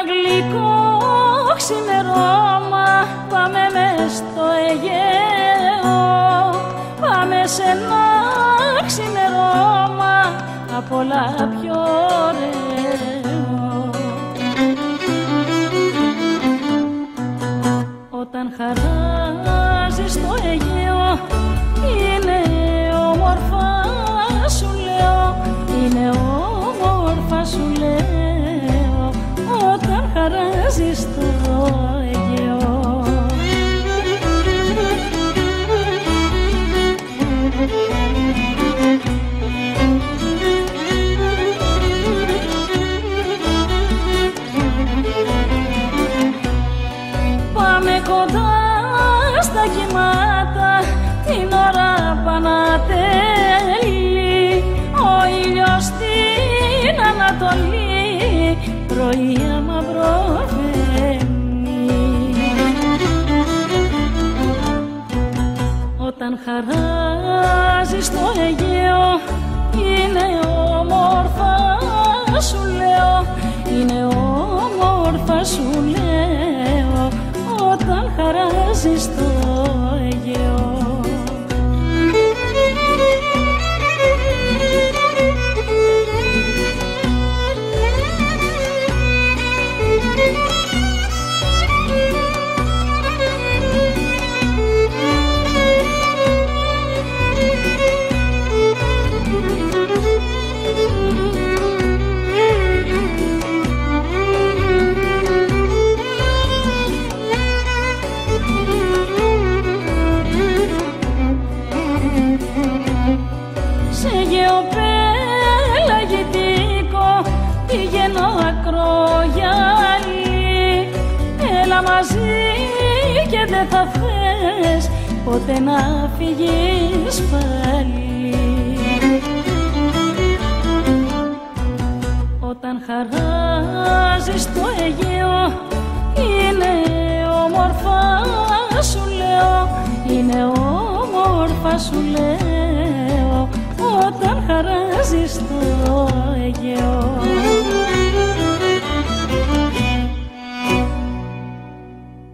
γλυκό ξημερώμα πάμε μες στο Αιγαίο, πάμε σε ένα ξημερώμα απ' όλα πιο ωραίο. Όταν χαράζει στο Αιγαίο είναι όμορφα σου λέω, είναι όμορφα σου λέω, όταν χαράζει στο Αιγαίο. Πάμε κοντά στα κύματα την ώρα Πανατέλη, ο ήλιος στην Ανατολή πρωία μαύρο βαίνει. Όταν χαράζει στο Αιγαίο είναι όμορφα σου λέω, είναι όμορφα σου λέω, όταν χαράζει στο Αιγαίο. Σε γεωπέλαγητικό πηγαίνω ακρογιάλι, έλα μαζί και δεν θα θες ποτέ να φύγεις πάλι. Όταν χαράζει στο Αιγαίο είναι όμορφα σου λέω, είναι όμορφα σου λέω, όταν χαράζει στο Αιγαίο.